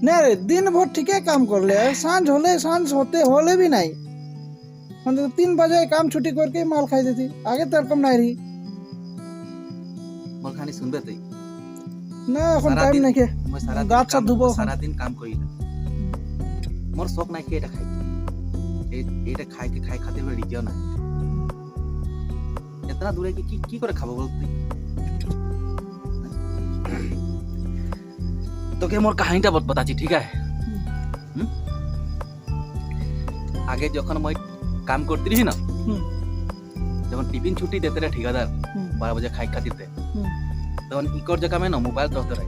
না রে दिन भर ठीके काम करले सांझ होते होले भी नहीं मतलब 3 बजे काम छुट्टी करके माल खाई देती आगे तो एरकम नहीं रही मोर खानी सुनबे तुई ना এখন টাইম নাই কে গাছ সব ধুবো সারা দিন কাম করিলা মোর শখ নাই কি এটা খাই এটা খাই খাতে বলে রিজিও না इतना दूर है कि की करे खाबो बोल तुई तो के मोर कहानीटा बताची ठीक है आगे যখন মই काम करती रही ना যখন টিফিন छुट्टी देते रहे ठेकेदार 12 बजे खाई खातिर थे तখন इकोर जगह में ना मोबाइल रहते रहे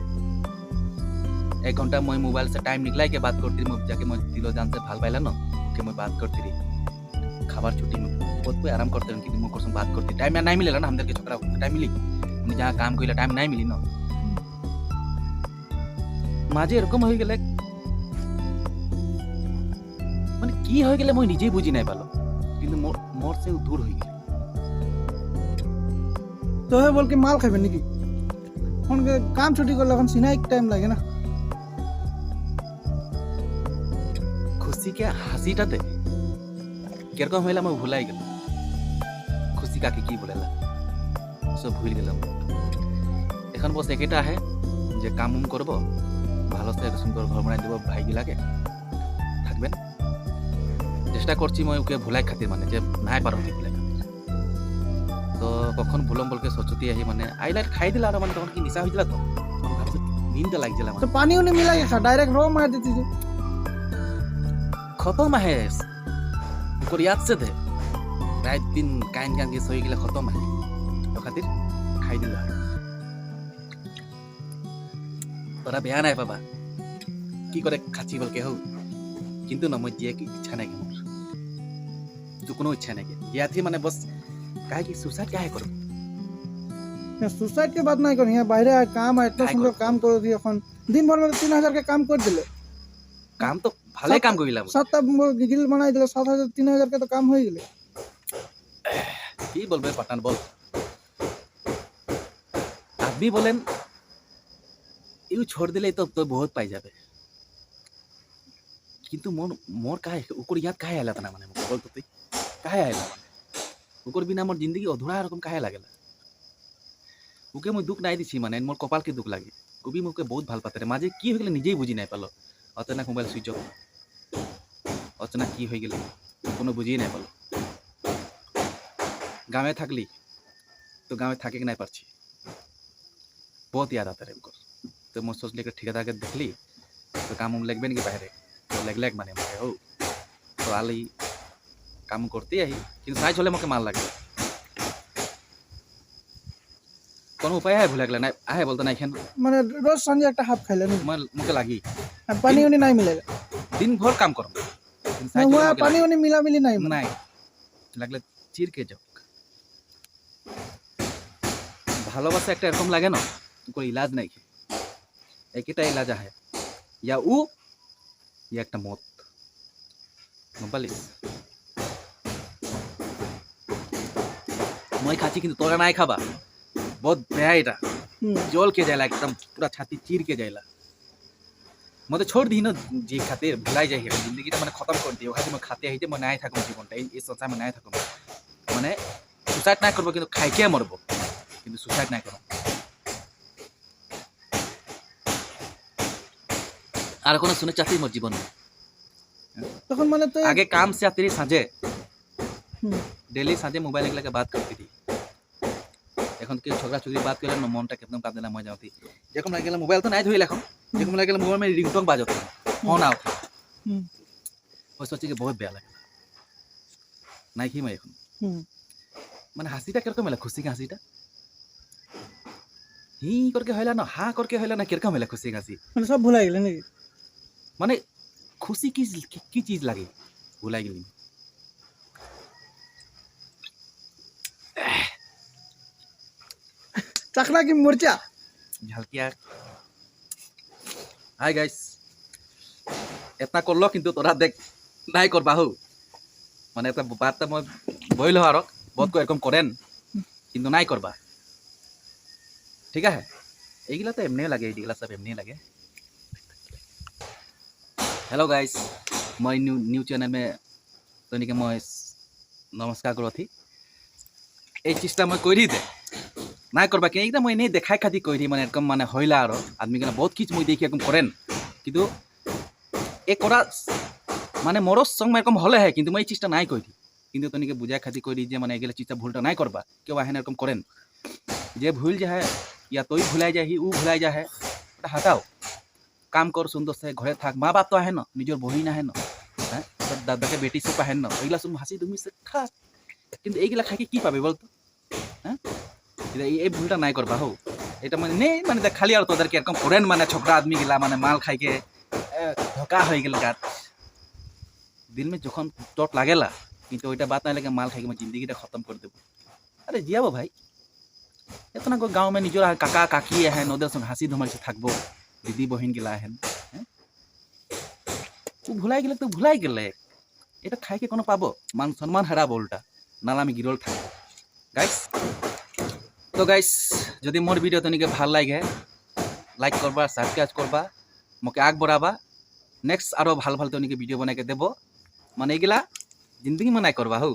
1 घंटा मैं मोबाइल से टाइम निकला के बात करती रही जाके मैं दिलो जान से भाल पाइला ना ओके मैं बात करती रही खाबार छुट्टी में बहुत कोई आराम करते रहे कि मैं कोसम बात करती टाइम नहीं मिलेला ना हमदर के छोकरा टाइम मिली मैं जहां काम कइला टाइम नहीं मिली ना মাঝে এরকম হয়ে গেলে মানে কি হয়ে গেলে মই নিজেই বুঝি নাই পালো কিন্তু মোর সে দূর হয়ে গেল তো হে বল কি মাল খাবে নাকি কোন কাম ছুটি করলে এখন সিনাই টাইম লাগে না খুশি কে হাসিটাতে কিরকম হইলা মই ভুলাই গেল খুশি কাকে কি বলেলা সব ভুল গেলাম এখন বস একেটা है যে কাম করব ভালো সে সুন্দর ঘর বানাই দেব ভাই গিলাকে থাকবেন চেষ্টা করছি মই ওকে ভুলাই খাতির মানে যে নাই পারো ভুলাই খাতির তো কখন ভুলম বলকে সচতি আহি মানে আইলাইট খাই দিলা আর মানে তখন কি নিশা হইছিল তো नींद लग जाला तो पानी उन्हें मिला के खा डायरेक्ट रो मार देती थी खत्म है ओकर याद से थे रात दिन कान के सोई गेले खत्म है तो खातिर खाई दिला তোরা বেয়া নাই পাবা কি করে খাচ্ছি বলকে হও কিন্তু না মই দিয়ে কি ইচ্ছা নাই মোর তো কোনো ইচ্ছা নাই দিয়া থি মানে বস কাहे कि सुसाइड काहे करो सुसाइड के बात नहीं करी है बाहर काम है इतना सुंदर काम कर दिया এখন दिन भर में 3000 के काम कर दिले काम तो ভালোই কাম করিলা 7 गिल बनाई दिले 7000 3000 के तो काम हो गेले কি বলবে পাঠান বল আপনি বলেন ইউ छोड़ दिले तो बहुत पाई जाबे কিন্তু मोर काहे ओकर याद काहे आला तना माने बोल तो काहे आला ओकर बिना मोर जिंदगी अधूरा रकम काहे लागेला ओके মই दुख নাই দিছি মানে মোর কপাল কে দুখ লাগে কবি মোকে বহুত ভাল পাতে রে মাঝে কি হই গেলে নিজেই বুঝি নাই পালো অচেনা মোবাইল সুইচ অফ অচেনা কি হই গেলে কোনো বুঝি নাই পালো গাঁৱে থাকলি তো গাঁৱে থাকে কি নাই পারছি बहुत याद आता रे उनको तो मैं सोच लेकर ठेकेदार के देखली तो काम लगबे नहीं बाहर तो लग माने मुझे हो तो आली काम करती है कि साइज होले मके माल लगे कोनो उपाय है भूल गला ना आहे बोलता नहीं खेन माने रोज संजे एक हाफ खाइले नहीं मैं मुके लागी पानी उनी नहीं मिलेगा दिन भर काम करो ना पानी उनी मिला मिली नहीं नहीं लगले चीर के जाओ ভালোবাসা একটা এরকম লাগে না কোন ইলাজ নাই একটা ইলাজ আছে या ऊ या একটা মত মোবাইলিস মই খাচ্ছি কিন্তু তোরা নাই খাবা बहुत বেয়া এটা জল के जायला एकदम पूरा छाती चीर के जायला মতে छोड़ दी ना जी खातिर भुलाई जाय जिंदगीটা মানে খতম করে দিও খালি মই খাতে হইতে মই নাই থাকুম জীবনটা এই সংসার মই নাই থাকুম মানে সুসাইড না করব কিন্তু খাইকে মরব কিন্তু সুসাইড না করব আর কোন শুনে চাচ্ছি মোর জীবন তখন মানে তো आगे काम से आती रही साँझे डेली साँझे मोबाइल लेके बात करती थी এখন কি ছোকরা ছোকরি बात करले न मनटा एकदम काट देला मजा आती যেরকম লাগে গেল মোবাইল তো নাই ধইলা এখন যেরকম লাগে গেল মোবাইল में रिंगटोन बाजत फोन आउट ওই सोची के बहुत बेया লাগে নাই কি মই এখন মানে হাসিটা কিরকম হলা খুশি के হাসিটা ही करके हइला ना हा करके हइला ना किरकम हइला खुशी हासी মানে সব ভুলাই গেলে নাকি মানে खुशी की चीज लगे भुला गेली चखना की मिर्चा झलकिया हाय गाइस इतना करलो किंतु तोरा देख নাই করবা হো মানে এটা বাতটা মই বইলো আর বহুত কো এরকম করেন কিন্তু নাই করবা ঠিক আছে এইগুলা তো এমনি লাগে এইগুলা সব এমনি লাগে हेलो गाइस, मैं न्यू चैनल में तनिक मैं नमस्कार करो थी। ये चीज़टा मैं करी दे ना करबा कि एकदम मैं नहीं देखा खाती करी माने एकदम माने हईला और आदमी के बहुत किच मैं देखी एकदम करें किंतु एक करा माने मोर संग में एरकम हले है किंतु मैं चीज़टा नहीं करी किंतु तनिक बुझा खाती करी जे माने एगेला चीज़टा भूलटा नहीं करबा क्यों आहेन एरकम करें जे भूल जाए या तो भुलाई जाए ऊ भुलाई जाए हटाओ काम कर सुंदर से घरे थाक माँ बाप तो आहे न निजर बहिन आहे न दादा के बेटी सब आहे न एगला सब हासि धुमी से खा কিন্তু এইগুলা খাই কি পাবে বলতো হ্যাঁ এই ভুলটা নাই করবা হো এটা মানে নেই মানে খালি আর তোদেরকে এরকম করেন মানে ছোকরা আদমি গেলা মানে মাল খাইকে ধোকা হয়ে গেল গাত দিল में যখন চোট লাগেলা কিন্তু ওইটা বাত নাই লাগে মাল খাইকে मैं जिंदगीটা खत्म कर देबो अरे जियाबो भाई इतना को गांव में निजर काका काकी है नोদের संग हासि धुमाई से থাকবো দিদি বহিন গেলা হেন ও ভুলাই গেলে তো ভুলাই গেলে এটা খাইকে কোনো পাবো মান সম্মান হারা বলটা নালা আমি গিরল থাকবো গাইস তো গাইস যদি মোর ভিডিও তনিকে ভাল লাগে লাইক করবা সাবস্ক্রাইব করবা মোকে আগ বড়াবা নেক্সট আরো ভাল ভাল তনিকে ভিডিও বানাইকে দেব মানে এগুলা জিন্দগি মানাই করবা হো